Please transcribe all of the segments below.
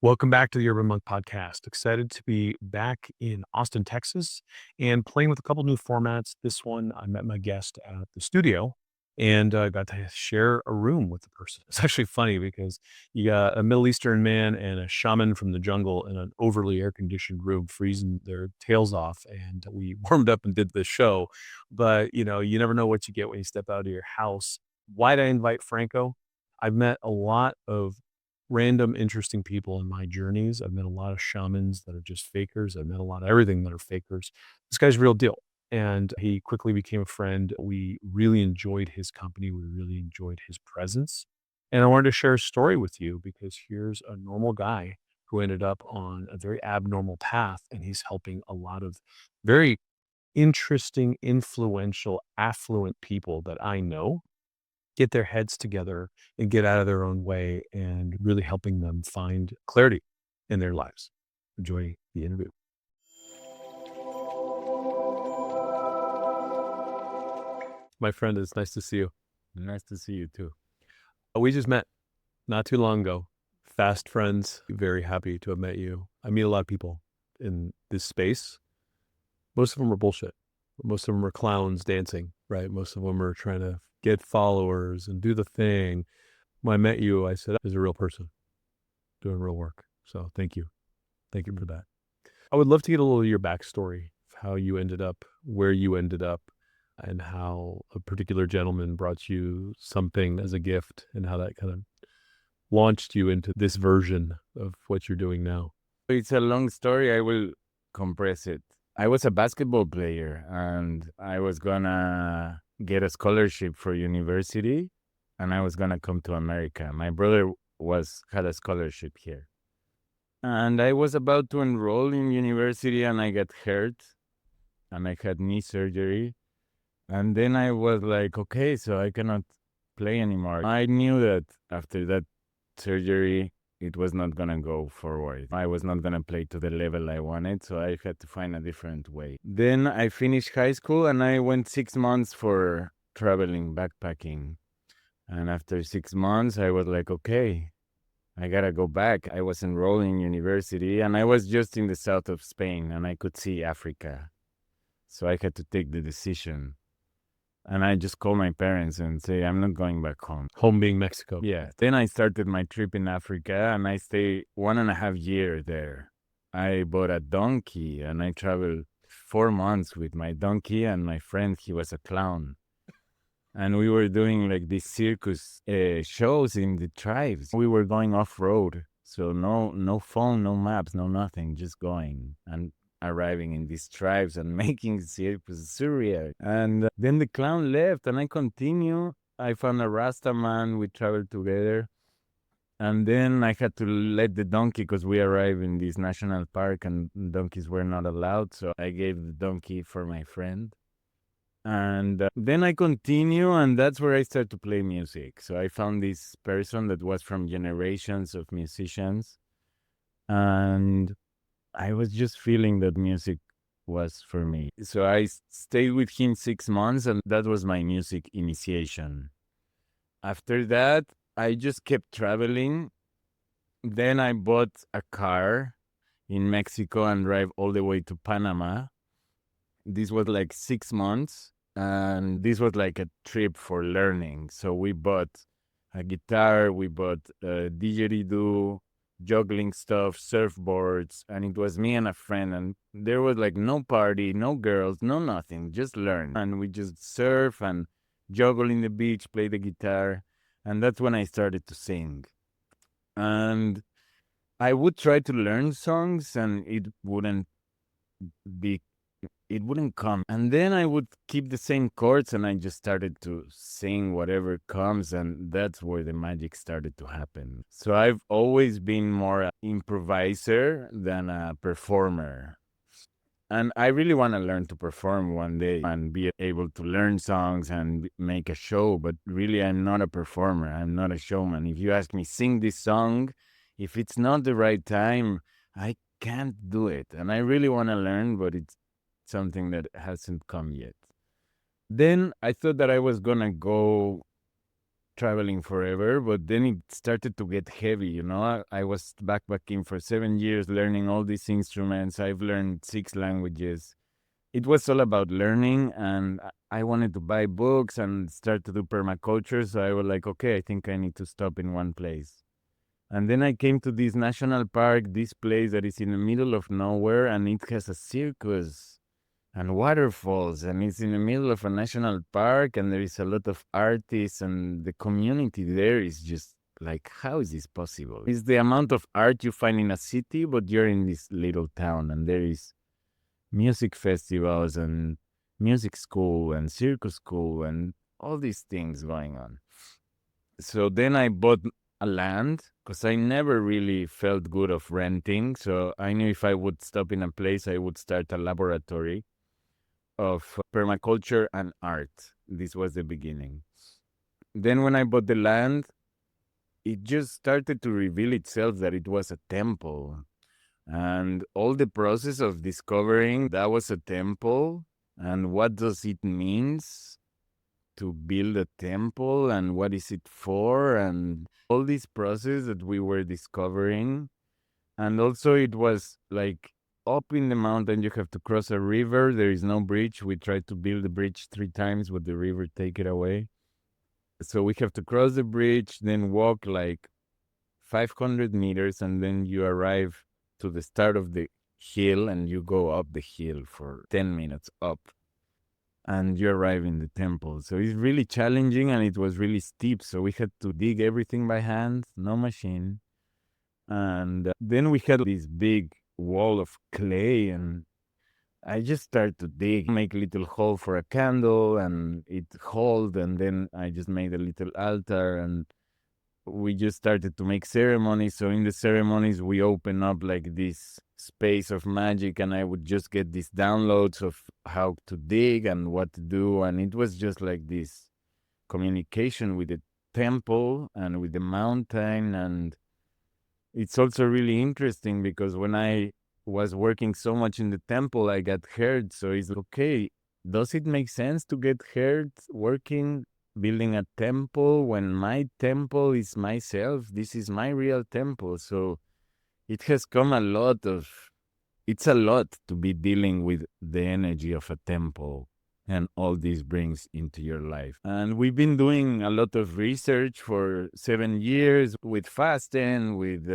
Welcome back to the Urban Monk Podcast. Excited to be back in Austin, Texas, and playing with a couple new formats. This one, I met my guest at the studio and got to share a room with the person. It's actually funny because you got a Middle Eastern man and a shaman from the jungle in an overly air conditioned room, freezing their tails off. And we warmed up and did the show. But, you never know what you get when you step out of your house. Why'd I invite Franco? I've met a lot of random interesting people in my journeys. I've met a lot of shamans that are just fakers. I've met a lot of everything that are fakers. This guy's real deal. And he quickly became a friend. We really enjoyed his company. We really enjoyed his presence. And I wanted to share a story with you because here's a normal guy who ended up on a very abnormal path, and he's helping a lot of very interesting, influential, affluent people that I know get their heads together and get out of their own way and really helping them find clarity in their lives. Enjoy the interview. My friend, it's nice to see you. Nice to see you too. We just met not too long ago. Fast friends. Very happy to have met you. I meet a lot of people in this space. Most of them are bullshit. Most of them are clowns dancing, right? Most of them are trying to get followers and do the thing. When I met you, I said, "There's a real person doing real work." So thank you. Thank you for that. I would love to get a little of your backstory, of how you ended up where you ended up, and how a particular gentleman brought you something as a gift, and how that kind of launched you into this version of what you're doing now. It's a long story. I will compress it. I was a basketball player and I was gonna get a scholarship for university and I was gonna come to America. My brother had a scholarship here. And I was about to enroll in university and I got hurt and I had knee surgery. And then I was like, okay, so I cannot play anymore. I knew that after that surgery, it was not going to go forward. I was not going to play to the level I wanted, so I had to find a different way. Then I finished high school and I went 6 months for traveling, backpacking. And after 6 months, I was like, okay, I got to go back. I was enrolled in university and I was just in the south of Spain and I could see Africa. So I had to take the decision. And I just called my parents and say, I'm not going back home. Home being Mexico. Yeah. Then I started my trip in Africa and I stayed 1.5 years there. I bought a donkey and I traveled 4 months with my donkey and my friend, he was a clown. And we were doing like these circus shows in the tribes. We were going off-road. So no phone, no maps, no nothing, just going. And arriving in these tribes and making circus surreal. And then the clown left and I continue. I found a Rasta man. We traveled together. And then I had to let the donkey because we arrived in this national park and donkeys were not allowed. So I gave the donkey for my friend. And then I continue and that's where I start to play music. So I found this person that was from generations of musicians. And I was just feeling that music was for me. So I stayed with him 6 months and that was my music initiation. After that, I just kept traveling. Then I bought a car in Mexico and drive all the way to Panama. This was like 6 months and this was like a trip for learning. So we bought a guitar, we bought a didgeridoo, juggling stuff, surfboards, and it was me and a friend, and there was like no party, no girls, no nothing, just learn. And we just surf and juggle in the beach, play the guitar, and that's when I started to sing. And I would try to learn songs and it wouldn't come. And then I would keep the same chords and I just started to sing whatever comes. And that's where the magic started to happen. So I've always been more an improviser than a performer. And I really want to learn to perform one day and be able to learn songs and make a show. But really, I'm not a performer. I'm not a showman. If you ask me, sing this song, if it's not the right time, I can't do it. And I really want to learn, but it's something that hasn't come yet. Then I thought that I was gonna go traveling forever, but then it started to get heavy, you know. I was backpacking for 7 years, learning all these instruments. I've learned 6 languages. It was all about learning, and I wanted to buy books and start to do permaculture. So I was like, okay, I think I need to stop in one place. And then I came to this national park, this place that is in the middle of nowhere, and it has a circus and waterfalls, and it's in the middle of a national park, and there is a lot of artists, and the community there is just like, how is this possible? It's the amount of art you find in a city, but you're in this little town, and there is music festivals and music school and circus school and all these things going on. So then I bought a land because I never really felt good of renting. So I knew if I would stop in a place, I would start a laboratory of permaculture and art. This was the beginning. Then when I bought the land, it just started to reveal itself that it was a temple. And all the process of discovering that was a temple and what does it means to build a temple and what is it for, and all this process that we were discovering. And also it was like up in the mountain, you have to cross a river. There is no bridge. We tried to build the bridge 3 times, but the river take it away. So we have to cross the bridge, then walk like 500 meters, and then you arrive to the start of the hill, and you go up the hill for 10 minutes up, and you arrive in the temple. So it's really challenging, and it was really steep. So we had to dig everything by hand, no machine. And then we had this big wall of clay, and I just started to dig, make a little hole for a candle, and it hold. And then I just made a little altar, and we just started to make ceremonies. So in the ceremonies, we open up like this space of magic, and I would just get these downloads of how to dig and what to do. And it was just like this communication with the temple and with the mountain. And it's also really interesting because when I was working so much in the temple, I got hurt. So it's okay. Does it make sense to get hurt working, building a temple when my temple is myself? This is my real temple. So it has come a lot of, it's a lot to be dealing with the energy of a temple and all this brings into your life. And we've been doing a lot of research for 7 years with fasting, with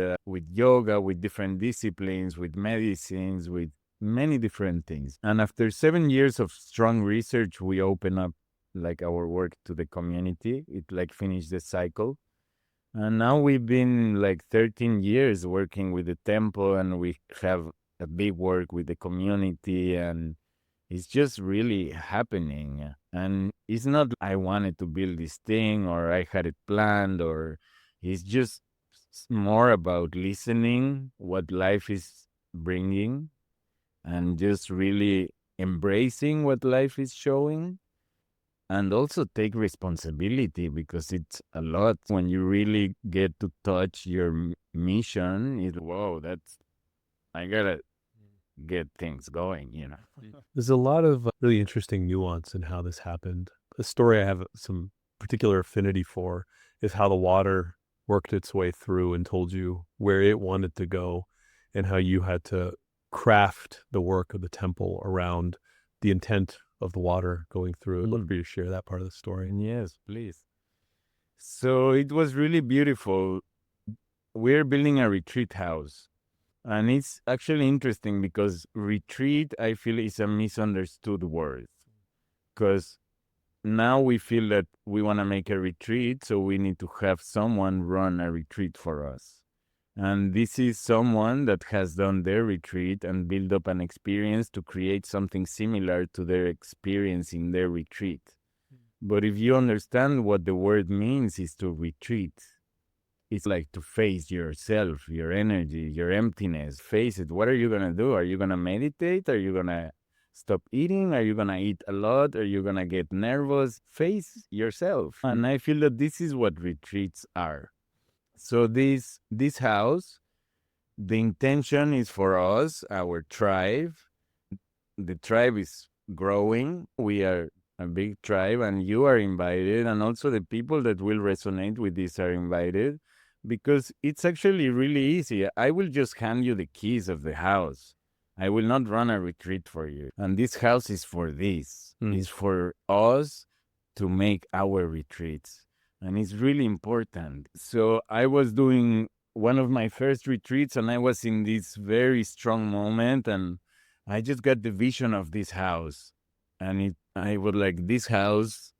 yoga, with different disciplines, with medicines, with many different things. And after 7 years of strong research, we open up like our work to the community. It like finished the cycle. And now we've been like 13 years working with the temple, and we have a big work with the community, and it's just really happening. And it's not I wanted to build this thing or I had it planned, or it's just more about listening what life is bringing and just really embracing what life is showing, and also take responsibility because it's a lot when you really get to touch your mission. It whoa, that's I gotta get things going, you know. There's a lot of really interesting nuance in how this happened. A story I have some particular affinity for is how the water worked its way through and told you where it wanted to go, and how you had to craft the work of the temple around the intent of the water going through. I'd love for you to share that part of the story. Yes, please. So it was really beautiful. We're building a retreat house. And it's actually interesting because retreat, I feel, is a misunderstood word. Because now we feel that we want to make a retreat, so we need to have someone run a retreat for us. And this is someone that has done their retreat and built up an experience to create something similar to their experience in their retreat. But if you understand what the word means is to retreat, it's like to face yourself, your energy, your emptiness. Face it. What are you going to do? Are you going to meditate? Are you going to stop eating? Are you going to eat a lot? Are you going to get nervous? Face yourself. And I feel that this is what retreats are. So this house, the intention is for us, our tribe. The tribe is growing. We are a big tribe, and you are invited, and also the people that will resonate with this are invited, because it's actually really easy. I will just hand you the keys of the house. I will not run a retreat for you. And this house is for this. It's for us to make our retreats. And it's really important. So I was doing one of my first retreats, and I was in this very strong moment, and I just got the vision of this house. And I was like, this house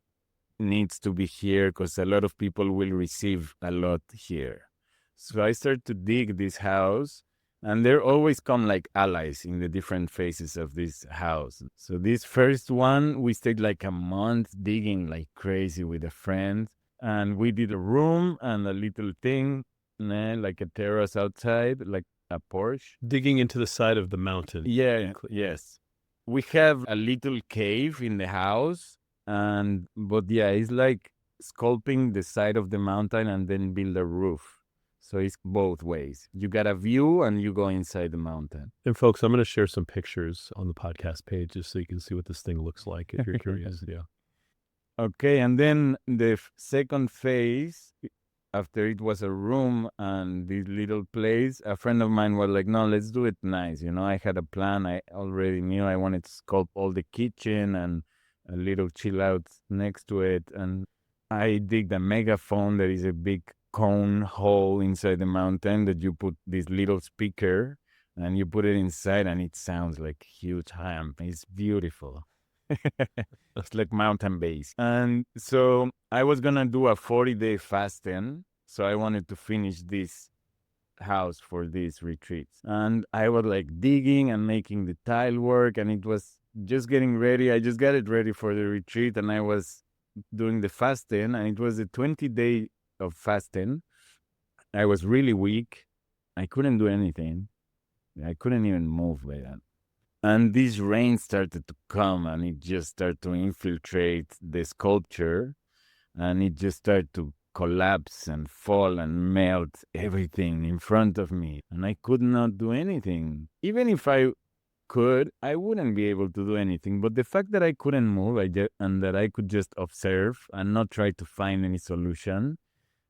needs to be here because a lot of people will receive a lot here. So I started to dig this house, and there always come like allies in the different phases of this house. So this first one, we stayed like a month digging like crazy with a friend, and we did a room and a little thing, like a terrace outside, like a porch. Digging into the side of the mountain. Yeah, yes. We have a little cave in the house, but yeah, it's like sculpting the side of the mountain and then build a roof. So it's both ways. You got a view and you go inside the mountain. And folks, I'm going to share some pictures on the podcast page just so you can see what this thing looks like if you're curious. Yeah. Okay, and then the second phase, after it was a room and this little place, a friend of mine was like, no, let's do it nice. You know, I had a plan. I already knew I wanted to sculpt all the kitchen and a little chill out next to it. And I dig the megaphone. There is a big cone hole inside the mountain that you put this little speaker and you put it inside and it sounds like huge ham. It's beautiful. It's like mountain base. And so I was going to do a 40-day fasting. So I wanted to finish this house for these retreats. And I was like digging and making the tile work, and it was just getting ready. I just got it ready for the retreat, and I was doing the fasting, and it was a 20-day of fasting. I was really weak. I couldn't do anything. I couldn't even move by that. And this rain started to come, and it just started to infiltrate the sculpture, and it just started to collapse and fall and melt everything in front of me. And I could not do anything. Even if I could, I wouldn't be able to do anything. But the fact that I couldn't move and that I could just observe and not try to find any solution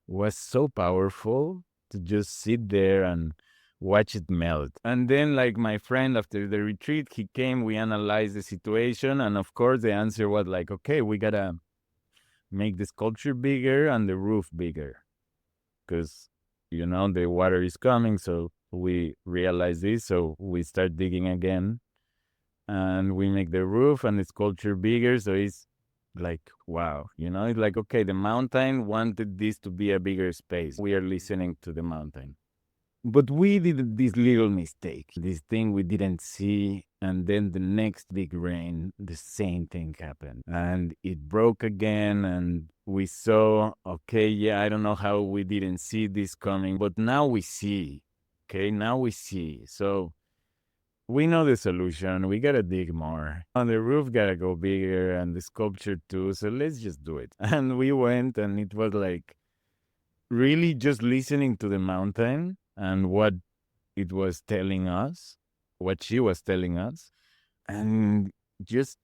was so powerful, to just sit there and watch it melt. And then, like, my friend, after the retreat, he came, we analyzed the situation, and of course the answer was like, okay, we gotta make the sculpture bigger and the roof bigger, because the water is coming. So we realize this, so we start digging again, and we make the roof and the sculpture bigger. So it's like, wow, it's like, okay, the mountain wanted this to be a bigger space. We are listening to the mountain. But we did this little mistake, this thing we didn't see. And then the next big rain, the same thing happened. And it broke again. And we saw, okay, yeah, I don't know how we didn't see this coming. But now we see. Okay, now we see. So we know the solution. We got to dig more. And the roof got to go bigger, and the sculpture too. So let's just do it. And we went, and it was like really just listening to the mountain and what it was telling us, what she was telling us, and just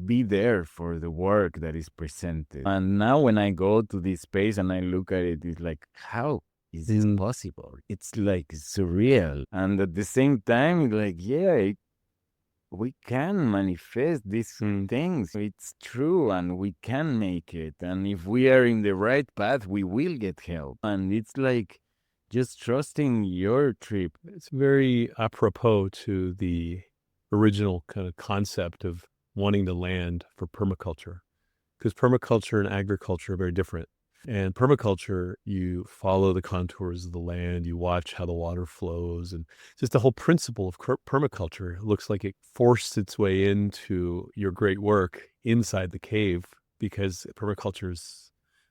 be there for the work that is presented. And now when I go to this space and I look at it, it's like, how is this possible? It's like surreal. And at the same time, like, yeah, we can manifest these things. It's true, and we can make it. And if we are in the right path, we will get help. And it's like just trusting your trip. It's very apropos to the original kind of concept of wanting to land for permaculture, because permaculture and agriculture are very different. And permaculture, you follow the contours of the land, you watch how the water flows, and just the whole principle of permaculture looks like it forced its way into your great work inside the cave, because permaculture is,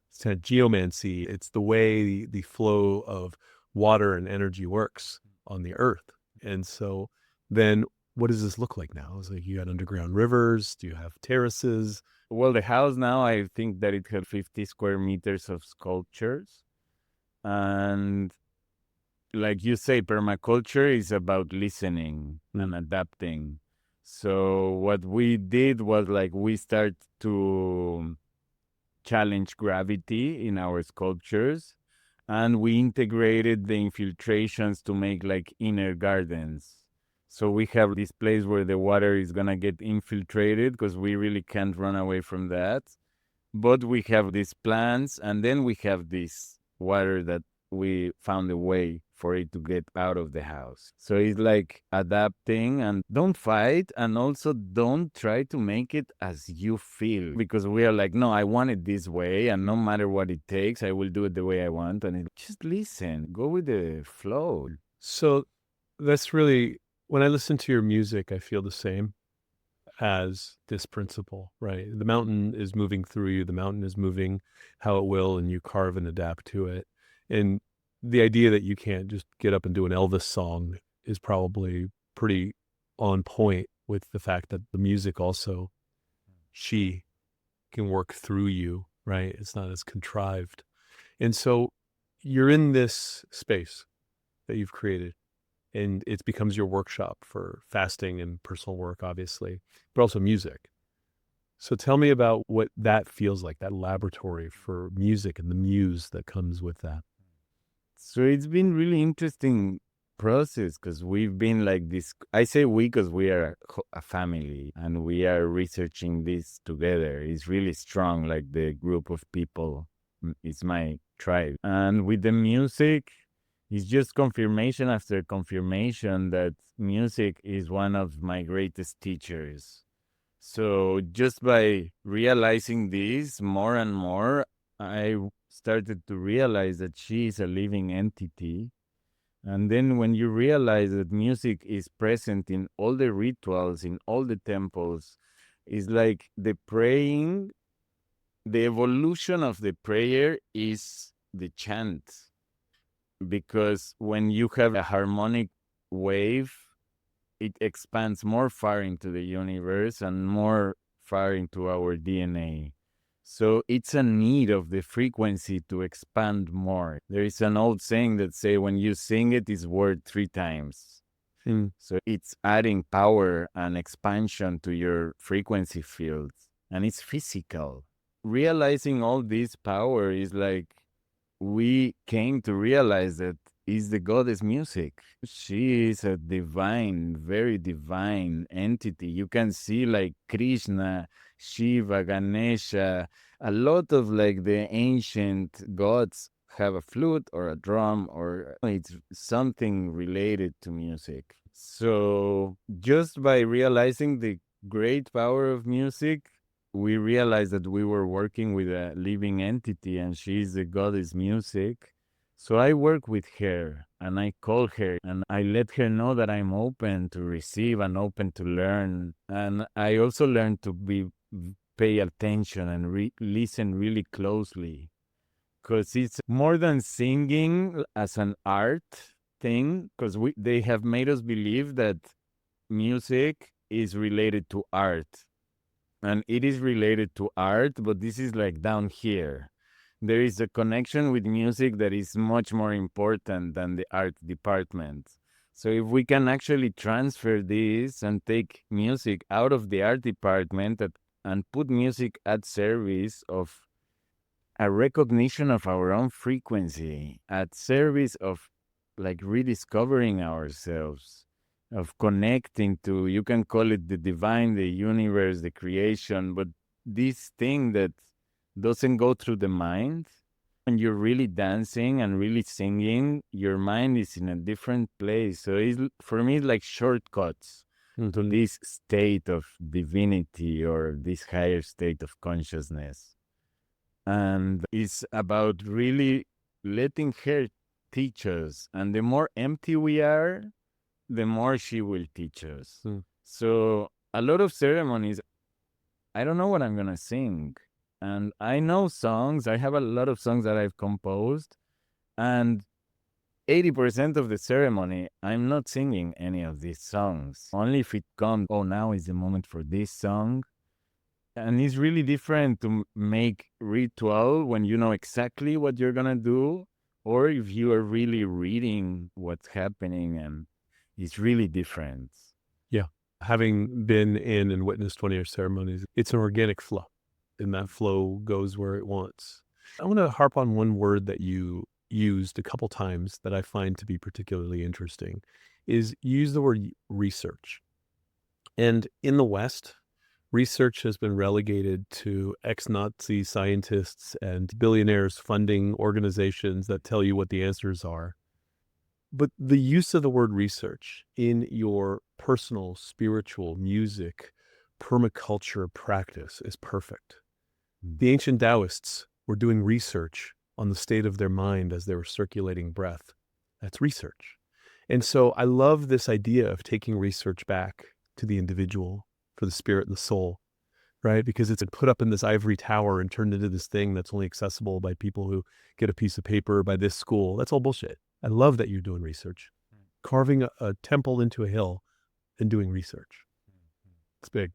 it's kind of geomancy. It's the way the flow of water and energy works on the earth. And so then what does this look like now? It's like, you got underground rivers, do you have terraces? Well, the house now, I think that it had 50 square meters of sculptures. And like you say, permaculture is about listening and adapting. So what we did was like we start to challenge gravity in our sculptures, and we integrated the infiltrations to make like inner gardens. So we have this place where the water is gonna get infiltrated because we really can't run away from that. But we have these plants, and then we have this water that we found a way for it to get out of the house. So it's like adapting, and don't fight, and also don't try to make it as you feel, because we are like, no, I want it this way, and no matter what it takes, I will do it the way I want. And just listen, go with the flow. So that's really, when I listen to your music, I feel the same as this principle, right? The mountain is moving through you, the mountain is moving how it will, and you carve and adapt to it. And the idea that you can't just get up and do an Elvis song is probably pretty on point with the fact that the music also, she can work through you, right? It's not as contrived. And so you're in this space that you've created, and it becomes your workshop for fasting and personal work, obviously, but also music. So tell me about what that feels like, that laboratory for music and the muse that comes with that. So it's been really interesting process because we've been like this. I say we because we are a family and we are researching this together. It's really strong, like the group of people. It's my tribe. And with the music, it's just confirmation after confirmation that music is one of my greatest teachers. So just by realizing this more and more, I started to realize that she is a living entity. And then when you realize that music is present in all the rituals, in all the temples, it's like the praying, the evolution of the prayer is the chant. Because when you have a harmonic wave, it expands more far into the universe and more far into our DNA. So it's a need of the frequency to expand more. There is an old saying that say when you sing it is word 3 times. Mm. So it's adding power and expansion to your frequency field, and it's physical. Realizing all this power is like we came to realize that is the goddess music. She is a divine, very divine entity. You can see like Krishna, Shiva, Ganesha, a lot of like the ancient gods have a flute or a drum, or it's something related to music. So just by realizing the great power of music, we realized that we were working with a living entity and she's the goddess music. So I work with her and I call her and I let her know that I'm open to receive and open to learn. And I also learned to pay attention and listen really closely, because it's more than singing as an art thing, because they have made us believe that music is related to art, and it is related to art, but this is like down here. There is a connection with music that is much more important than the art department. So if we can actually transfer this and take music out of the art department and put music at service of a recognition of our own frequency, at service of like rediscovering ourselves, of connecting to, you can call it the divine, the universe, the creation, but this thing that doesn't go through the mind. When you're really dancing and really singing, your mind is in a different place. So it's, for me, it's like shortcuts to Mhm. this state of divinity or this higher state of consciousness. And it's about really letting her teach us. And the more empty we are, the more she will teach us. Mm. So a lot of ceremonies, I don't know what I'm gonna sing. And I know songs, I have a lot of songs that I've composed, and 80% of the ceremony, I'm not singing any of these songs. Only if it comes, oh, now is the moment for this song. And it's really different to make ritual when you know exactly what you're gonna do, or if you are really reading what's happening, and it's really different. Yeah. Having been in and witnessed 20-year ceremonies, it's an organic flow, and that flow goes where it wants. I want to harp on one word that you used a couple times that I find to be particularly interesting, is you use the word research. And in the West, research has been relegated to ex-Nazi scientists and billionaires funding organizations that tell you what the answers are. But the use of the word research in your personal, spiritual, music, permaculture practice is perfect. The ancient Taoists were doing research on the state of their mind as they were circulating breath. That's research. And so I love this idea of taking research back to the individual for the spirit and the soul, right? Because it's put up in this ivory tower and turned into this thing that's only accessible by people who get a piece of paper by this school. That's all bullshit. I love that you're doing research, carving a temple into a hill and doing research. It's big.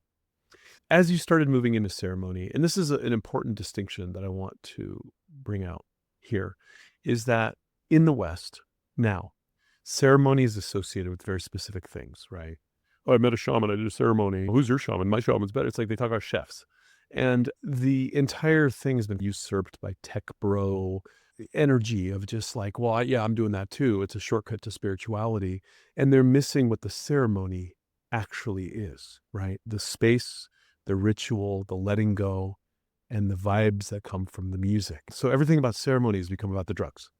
As you started moving into ceremony, and this is an important distinction that I want to bring out here, is that in the West, now, ceremony is associated with very specific things, right? Oh, I met a shaman, I did a ceremony. Who's your shaman? My shaman's better. It's like they talk about chefs. And the entire thing has been usurped by tech bro energy of just like, well, yeah, I'm doing that too. It's a shortcut to spirituality. And they're missing what the ceremony actually is, right? The space, the ritual, the letting go, and the vibes that come from the music. So everything about ceremony has become about the drugs.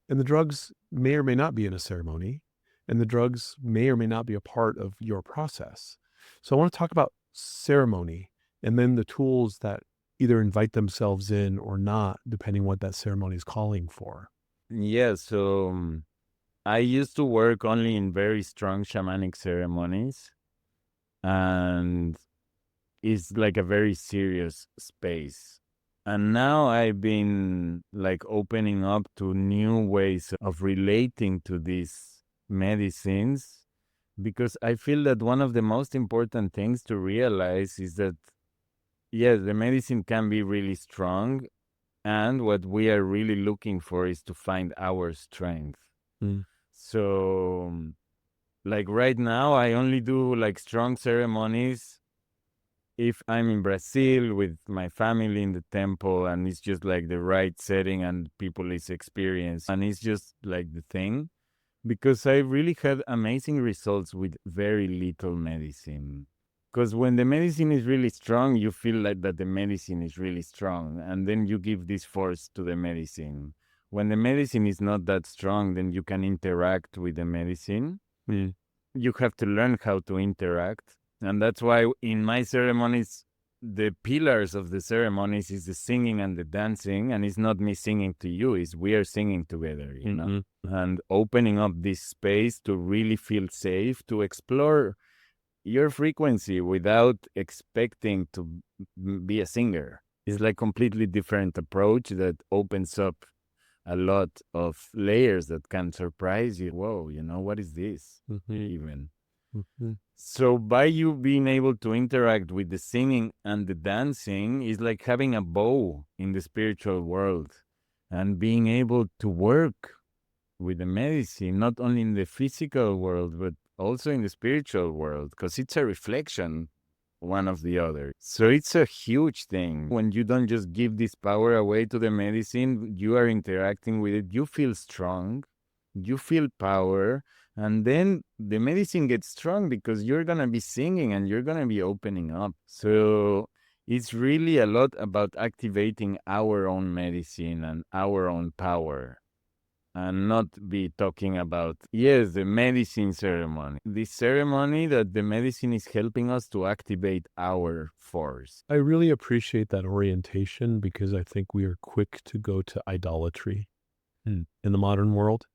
And the drugs may or may not be in a ceremony, and the drugs may or may not be a part of your process. So I want to talk about ceremony and then the tools that either invite themselves in or not, depending what that ceremony is calling for. Yeah, so I used to work only in very strong shamanic ceremonies, and it's like a very serious space. And now I've been like opening up to new ways of relating to these medicines, because I feel that one of the most important things to realize is that, yes, the medicine can be really strong, and what we are really looking for is to find our strength. Mm. So, like right now, I only do like strong ceremonies if I'm in Brazil with my family in the temple, and it's just like the right setting and people is experienced, and it's just like the thing. Because I really had amazing results with very little medicine. Because when the medicine is really strong, you feel like that the medicine is really strong, and then you give this force to the medicine. When the medicine is not that strong, then you can interact with the medicine. Mm. You have to learn how to interact. And that's why in my ceremonies, the pillars of the ceremonies is the singing and the dancing, and it's not me singing to you, it's we are singing together, you know? Mm-hmm. And opening up this space to really feel safe, to explore your frequency without expecting to be a singer. It's like completely different approach that opens up a lot of layers that can surprise you. Whoa, you know, what is this? Mm-hmm. Even. Mm-hmm. So by you being able to interact with the singing and the dancing is like having a bow in the spiritual world, and being able to work with the medicine, not only in the physical world, but also in the spiritual world, because it's a reflection one of the other. So it's a huge thing. When you don't just give this power away to the medicine, you are interacting with it, you feel strong, you feel power, and then the medicine gets strong because you're going to be singing and you're going to be opening up. So it's really a lot about activating our own medicine and our own power, and not be talking about, yes, the medicine ceremony. This ceremony that the medicine is helping us to activate our force. I really appreciate that orientation because I think we are quick to go to idolatry in the modern world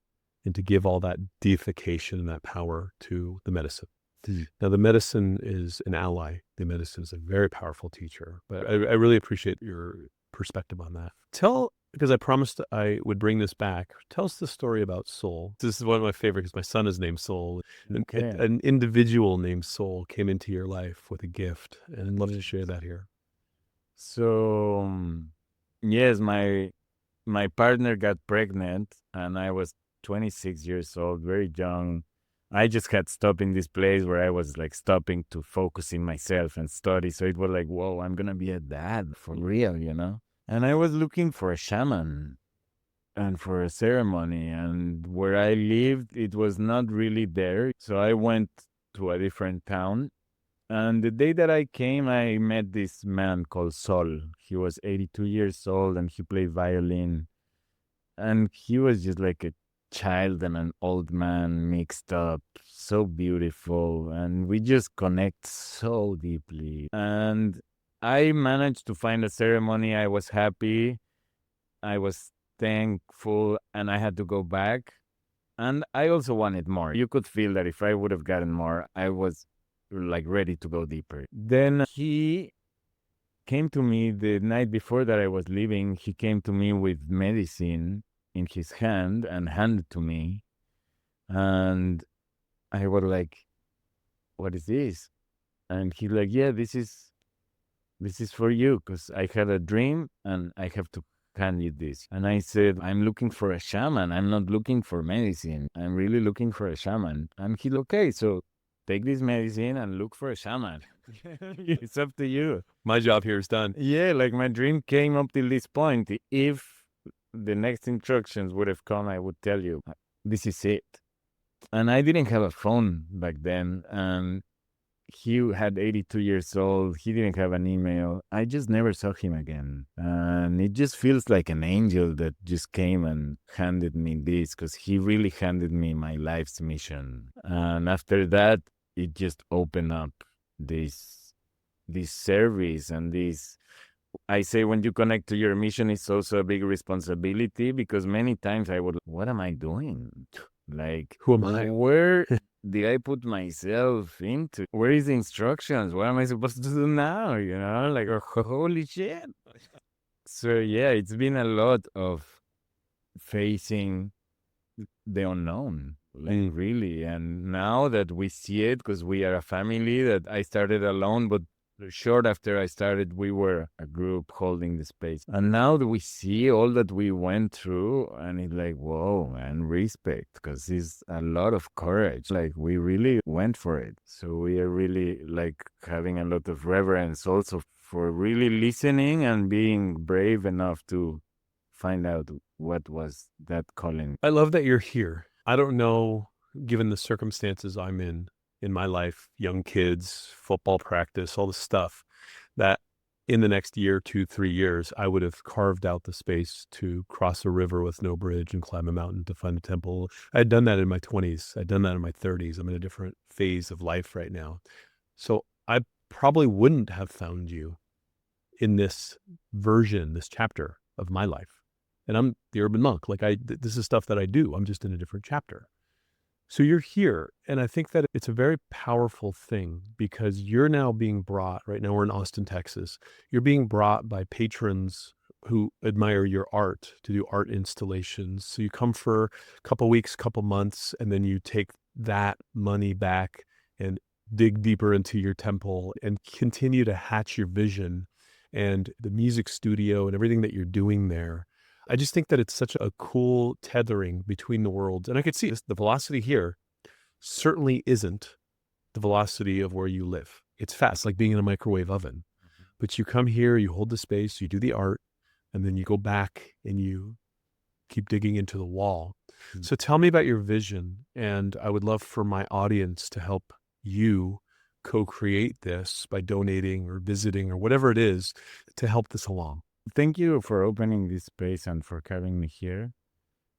and to give all that deification and that power to the medicine. Now, the medicine is an ally. The medicine is a very powerful teacher, but I really appreciate your perspective on that. Because I promised I would bring this back, tell us the story about Soul. This is one of my favorite because my son is named Soul. Okay. An individual named Soul came into your life with a gift, and I'd love to share that here. So, yes, my partner got pregnant, and I was 26 years old, very young. I just had stopped in this place where I was like stopping to focus in myself and study. So it was like, whoa, I'm gonna be a dad for real, you know? And I was looking for a shaman and for a ceremony. And where I lived, it was not really there. So I went to a different town. And the day that I came, I met this man called Sol. He was 82 years old and he played violin. And he was just like a child and an old man mixed up, so beautiful. And we just connect so deeply. And I managed to find a ceremony. I was happy. I was thankful and I had to go back. And I also wanted more. You could feel that if I would have gotten more, I was like ready to go deeper. Then he came to me the night before that I was leaving. He came to me with medicine in his hand and handed to me. And I was like, what is this? And he's like, yeah, this is for you because I had a dream and I have to hand you this. And I said, I'm looking for a shaman. I'm not looking for medicine. I'm really looking for a shaman. And he's okay, so take this medicine and look for a shaman. It's up to you. My job here is done. Yeah, like my dream came up till this point. If the next instructions would have come, I would tell you, this is it. And I didn't have a phone back then. And he had 82 years old. He didn't have an email. I just never saw him again. And it just feels like an angel that just came and handed me this because he really handed me my life's mission. And after that, it just opened up this service and this. I say when you connect to your mission, it's also a big responsibility because many times I would, what am I doing? Like, Who am I? where did I put myself into? Where is the instructions? What am I supposed to do now? You know, like, holy shit. So, yeah, it's been a lot of facing the unknown, like, really. And now that we see it, because we are a family, that I started alone, but short after I started, we were a group holding the space. And now that we see all that we went through, and it's like, whoa, and respect, because it's a lot of courage. Like, we really went for it. So we are really like having a lot of reverence also for really listening and being brave enough to find out what was that calling. I love that you're here. I don't know, given the circumstances I'm in my life, young kids, football practice, all the stuff, that in the next year, 2, 3 years, I would have carved out the space to cross a river with no bridge and climb a mountain to find a temple. I had done that in my 20s. I'd done that in my 30s. I'm in a different phase of life right now. So I probably wouldn't have found you in this version, this chapter of my life. And I'm the urban monk. Like this is stuff that I do. I'm just in a different chapter. So you're here. And I think that it's a very powerful thing because you're now being brought, right now we're in Austin, Texas. You're being brought by patrons who admire your art to do art installations. So you come for a couple weeks, couple months, and then you take that money back and dig deeper into your temple and continue to hatch your vision and the music studio and everything that you're doing there. I just think that it's such a cool tethering between the worlds. And I could see this, the velocity here certainly isn't the velocity of where you live. It's fast, like being in a microwave oven. But you come here, you hold the space, you do the art, and then you go back and you keep digging into the wall. So tell me about your vision. And I would love for my audience to help you co-create this by donating or visiting or whatever it is to help this along. Thank you for opening this space and for having me here.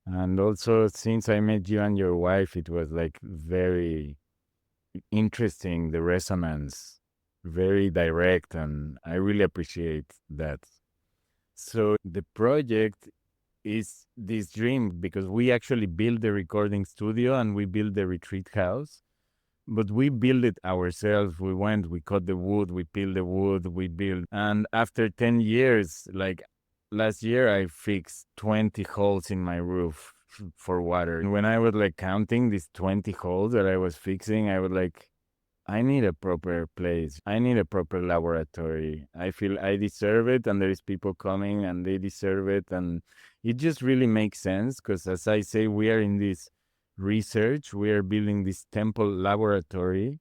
And also, since I met you and your wife, it was like very interesting, the resonance, very direct, and I really appreciate that. So, the project is this dream because we actually built the recording studio and we built the retreat house. But we built it ourselves. We went, we cut the wood, we peeled the wood, we built. And after 10 years, like last year, I fixed 20 holes in my roof for water. And when I was like counting these 20 holes that I was fixing, I was like, I need a proper place. I need a proper laboratory. I feel I deserve it. And there is people coming and they deserve it. And it just really makes sense because as I say, we are in this research. We are building this temple laboratory,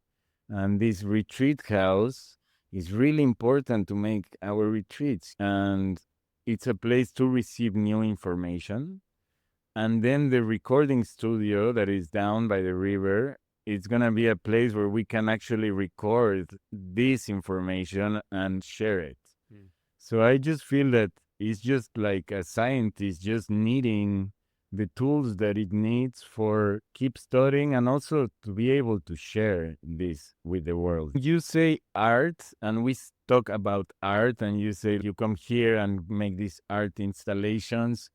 and this retreat house is really important to make our retreats. And it's a place to receive new information. And then the recording studio that is down by the river, it's going to be a place where we can actually record this information and share it. Mm. So I just feel that it's just like a scientist just needing the tools that it needs for keep studying and also to be able to share this with the world. You say art, and we talk about art, and you say you come here and make these art installations.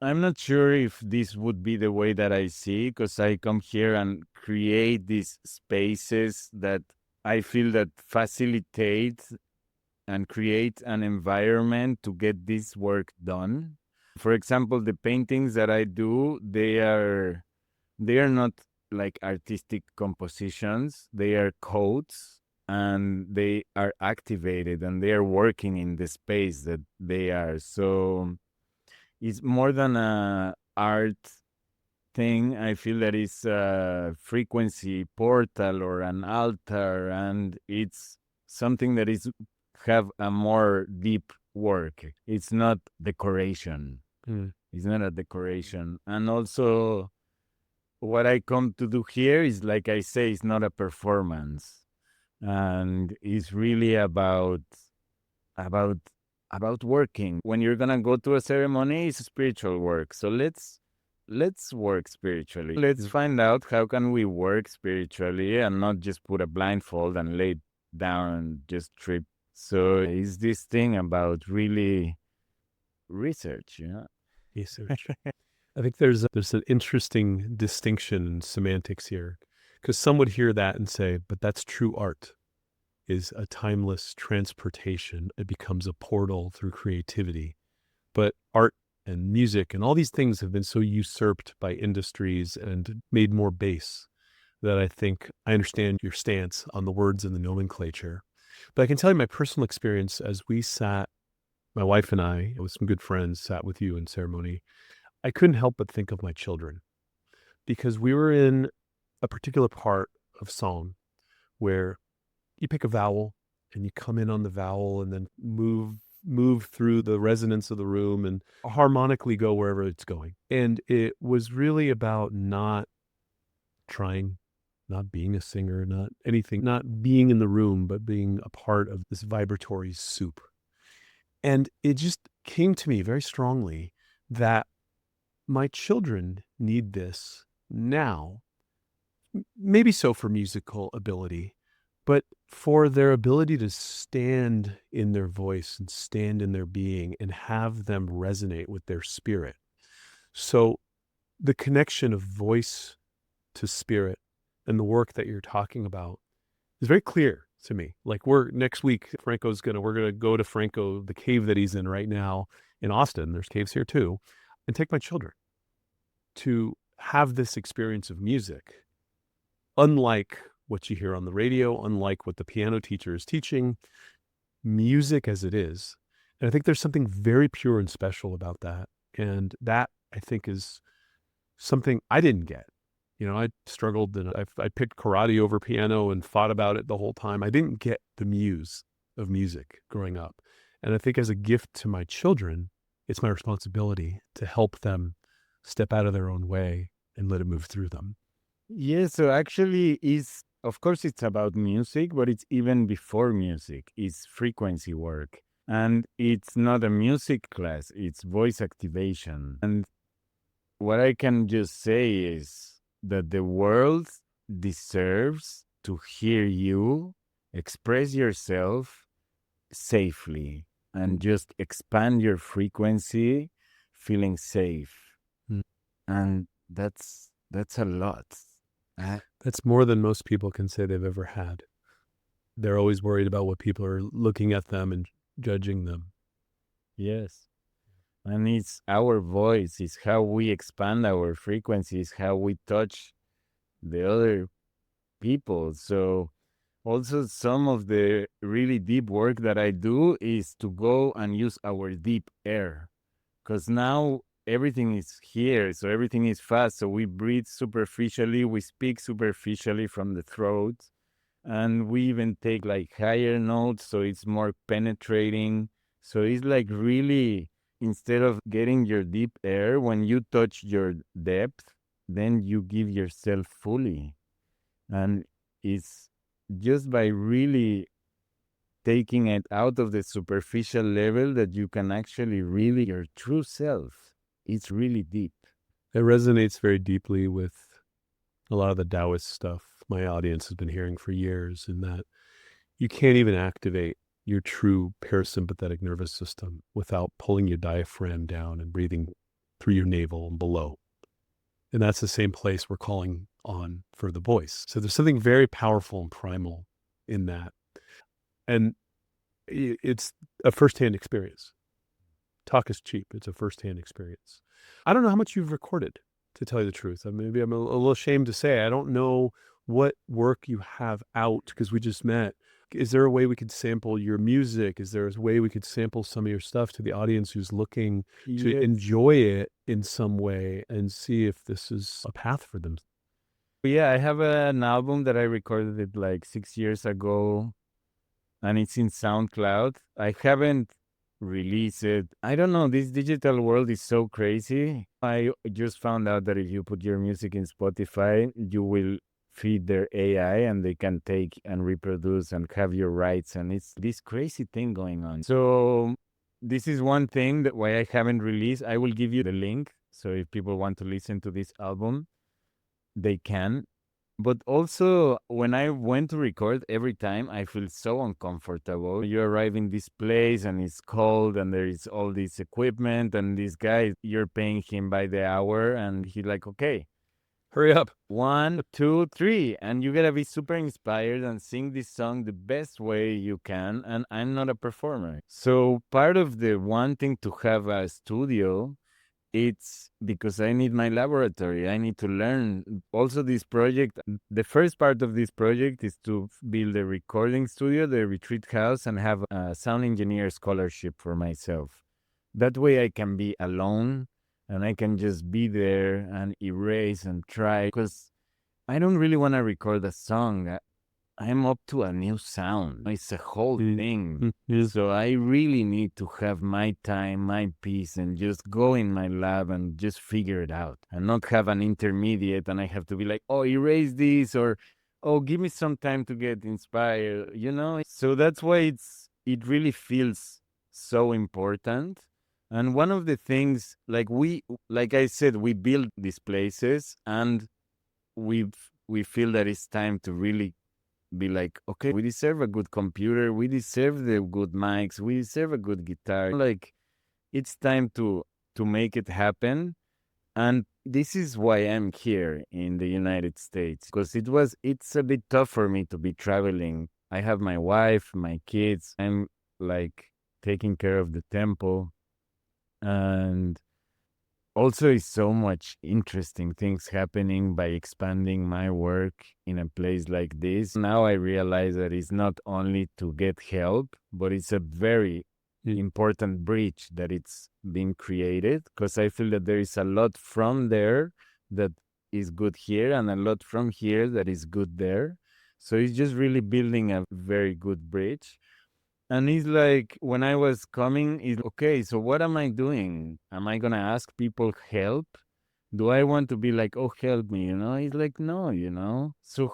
I'm not sure if this would be the way that I see, because I come here and create these spaces that I feel that facilitate and create an environment to get this work done. For example, the paintings that I do, they are not like artistic compositions. They are codes, and they are activated, and they are working in the space that they are. So it's more than a art thing. I feel that it's a frequency portal or an altar, and it's something that is have a more deep work. It's not decoration. Mm. It's not a decoration. And also, what I come to do here is, like I say, it's not a performance, and it's really about about working. When you're gonna go to a ceremony, it's spiritual work. So let's work spiritually. Let's find out how can we work spiritually and not just put a blindfold and lay down and just trip. So it's this thing about really research, you know? Research. I think there's an interesting distinction in semantics here, because some would hear that and say, but that's true art, is a timeless transportation. It becomes a portal through creativity. But art and music and all these things have been so usurped by industries and made more base that I think I understand your stance on the words and the nomenclature. But I can tell you my personal experience as we sat, my wife and I, with some good friends, sat with you in ceremony. I couldn't help but think of my children, because we were in a particular part of song where you pick a vowel and you come in on the vowel and then move through the resonance of the room and harmonically go wherever it's going. And it was really about not trying, not being a singer, not anything, not being in the room, but being a part of this vibratory soup. And it just came to me very strongly that my children need this now. Maybe so for musical ability, but for their ability to stand in their voice and stand in their being and have them resonate with their spirit. So the connection of voice to spirit and the work that you're talking about is very clear to me. Like next week, we're gonna go to Frankko, the cave that he's in right now in Austin. There's caves here too, and take my children to have this experience of music, unlike what you hear on the radio, unlike what the piano teacher is teaching, music as it is. And I think there's something very pure and special about that. And that, I think, is something I didn't get. I struggled, and I picked karate over piano and fought about it the whole time. I didn't get the muse of music growing up. And I think as a gift to my children, it's my responsibility to help them step out of their own way and let it move through them. Yeah, so actually of course it's about music, but it's even before music. It's frequency work. And it's not a music class, it's voice activation. And what I can just say is that the world deserves to hear you express yourself safely and just expand your frequency feeling safe. Mm. And that's a lot. That's more than most people can say they've ever had. They're always worried about what people are looking at them and judging them. Yes. And it's our voice, it's how we expand our frequencies, how we touch the other people. So also some of the really deep work that I do is to go and use our deep air. Because now everything is here, so everything is fast. So we breathe superficially, we speak superficially from the throat, and we even take like higher notes, so it's more penetrating. So it's like really, instead of getting your deep air, when you touch your depth, then you give yourself fully. And it's just by really taking it out of the superficial level that you can actually really your true self. It's really deep. It resonates very deeply with a lot of the Taoist stuff my audience has been hearing for years, in that you can't even activate your true parasympathetic nervous system without pulling your diaphragm down and breathing through your navel and below. And that's the same place we're calling on for the voice. So there's something very powerful and primal in that. And it's a firsthand experience. Talk is cheap. It's a firsthand experience. I don't know how much you've recorded, to tell you the truth. Maybe I'm a little ashamed to say. I don't know what work you have out, because we just met. Is there a way we could sample your music? Is there a way we could sample some of your stuff to the audience who's looking to Yes. enjoy it in some way and see if this is a path for them? Yeah, I have an album that I recorded it like 6 years ago, and it's in SoundCloud. I haven't released it. I don't know. This digital world is so crazy. I just found out that if you put your music in Spotify, you will feed their AI and they can take and reproduce and have your rights. And it's this crazy thing going on. So this is one thing that why I haven't released. I will give you the link. So if people want to listen to this album, they can. But also, when I went to record, every time I feel so uncomfortable. You arrive in this place and it's cold and there is all this equipment and this guy, you're paying him by the hour and he's like, okay, Hurry up. 1, 2, 3. And you gotta be super inspired and sing this song the best way you can. And I'm not a performer. So part of the wanting to have a studio, it's because I need my laboratory. I need to learn. Also, this project, the first part of this project is to build a recording studio, the retreat house, and have a sound engineer scholarship for myself. That way I can be alone and I can just be there and erase and try. Because I don't really want to record a song. I'm up to a new sound. It's a whole thing. So I really need to have my time, my peace, and just go in my lab and just figure it out and not have an intermediate. And I have to be like, oh, erase this, or, oh, give me some time to get inspired, you know? So that's why it really feels so important. And one of the things, like I said, we build these places and we feel that it's time to really be like, okay, we deserve a good computer, we deserve the good mics, we deserve a good guitar. Like, it's time to make it happen. And this is why I'm here in the United States, because it's a bit tough for me to be traveling. I have my wife, my kids. I'm like taking care of the temple, and also is so much interesting things happening by expanding my work in a place like this. Now I realize that it's not only to get help, but it's a very important bridge that it's been created, because I feel that there is a lot from there that is good here and a lot from here that is good there. So it's just really building a very good bridge. And it's like, when I was coming, it's okay, so what am I doing? Am I gonna ask people help? Do I want to be like, oh, help me, you know? It's like, no, you know? So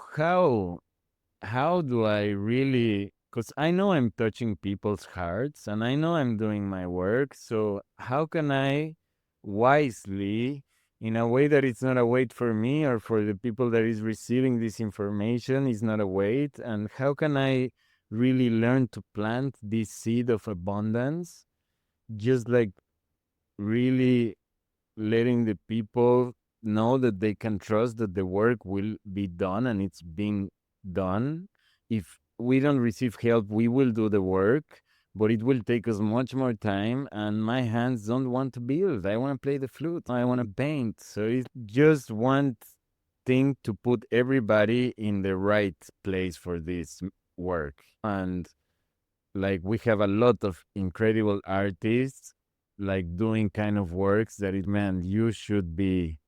how do I really, because I know I'm touching people's hearts and I know I'm doing my work. So how can I wisely, in a way that it's not a weight for me or for the people that is receiving this information, is not a weight, and how can I really learn to plant this seed of abundance, just like really letting the people know that they can trust that the work will be done and it's being done. If we don't receive help, we will do the work, but it will take us much more time. And my hands don't want to build. I want to play the flute. I want to paint. So it's just one thing to put everybody in the right place for this work. And like, we have a lot of incredible artists, like doing kind of works that it meant you should be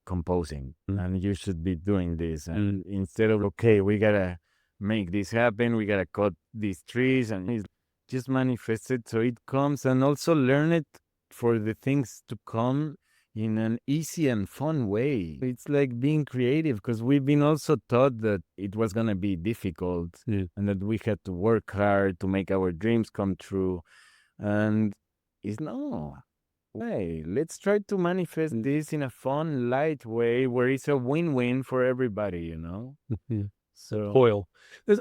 composing Mm. and you should be doing this. And instead of, okay, we gotta make this happen, we gotta cut these trees, and it's just manifest it so it comes, and also learn it for the things to come in an easy and fun way. It's like being creative, because we've been also taught that it was gonna be difficult Yeah. and that we had to work hard to make our dreams come true. And it's no way. Let's try to manifest this in a fun, light way where it's a win-win for everybody, you know? Yeah. So, Toil.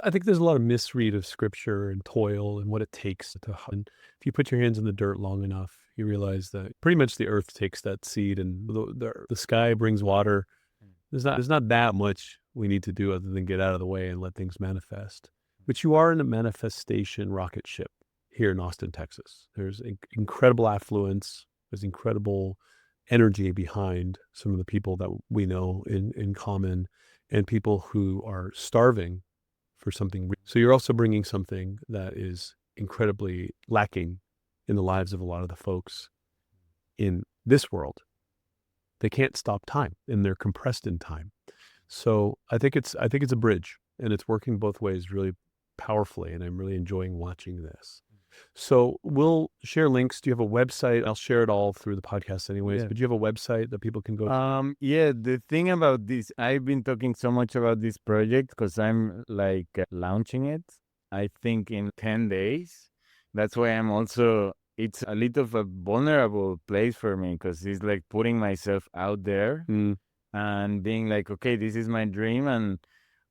I think there's a lot of misread of scripture and toil and what it takes to and if you put your hands in the dirt long enough, you realize that pretty much the earth takes that seed and the sky brings water. There's not that much we need to do other than get out of the way and let things manifest. But you are in a manifestation rocket ship here in Austin, Texas. There's incredible affluence. There's incredible energy behind some of the people that we know in common, and people who are starving for something. So you're also bringing something that is incredibly lacking in the lives of a lot of the folks in this world. They can't stop time, and they're compressed in time. So I think it's a bridge, and it's working both ways really powerfully, and I'm really enjoying watching this. So we'll share links. Do you have a website? I'll share it all through the podcast anyways, yeah. but do you have a website that people can go to? Yeah, the thing about this, I've been talking so much about this project because I'm like launching it, I think in 10 days. That's why I'm also, it's a little of a vulnerable place for me because it's like putting myself out there Mm, and being like, okay, this is my dream. And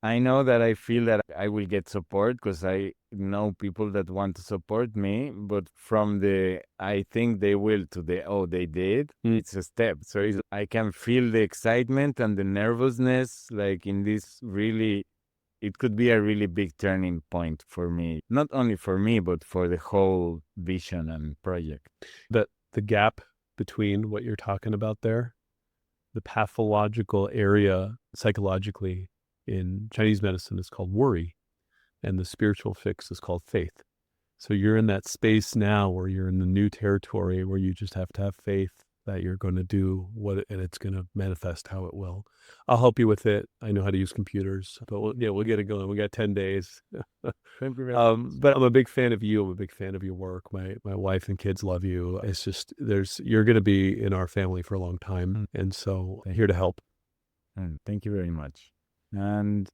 I know that I feel that I will get support because I know people that want to support me. But from the I think they will to the oh, they did, mm. it's a step. So I can feel the excitement and the nervousness, like in this really, it could be a really big turning point for me. Not only for me, but for the whole vision and project. That the gap between what you're talking about there, the pathological area psychologically in Chinese medicine is called worry, and the spiritual fix is called faith. So you're in that space now where you're in the new territory where you just have to have faith that you're going to do and it's going to manifest how it will. I'll help you with it. I know how to use computers, but we'll get it going. We got 10 days. Thank you very But I'm a big fan of you. I'm a big fan of your work. My wife and kids love you. It's just you're going to be in our family for a long time, and so I'm here to help. And thank you very much. And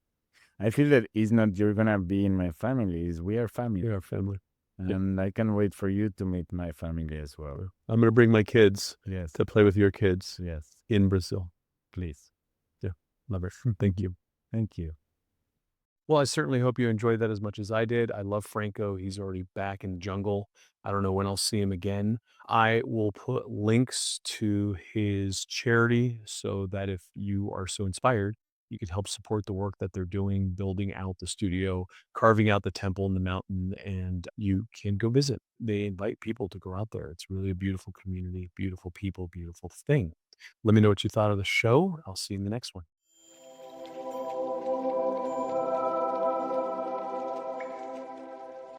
I feel that it's not you're gonna be in my family, is we are family. You're our family. Yeah. And I can wait for you to meet my family as well. I'm going to bring my kids Yes. to play with your kids Yes. in Brazil. Please. Yeah, love it. Thank you. Thank you. Well, I certainly hope you enjoyed that as much as I did. I love Franco. He's already back in the jungle. I don't know when I'll see him again. I will put links to his charity so that if you are so inspired, you could help support the work that they're doing, building out the studio, carving out the temple in the mountain, and you can go visit. They invite people to go out there. It's really a beautiful community, beautiful people, beautiful thing. Let me know what you thought of the show. I'll see you in the next one.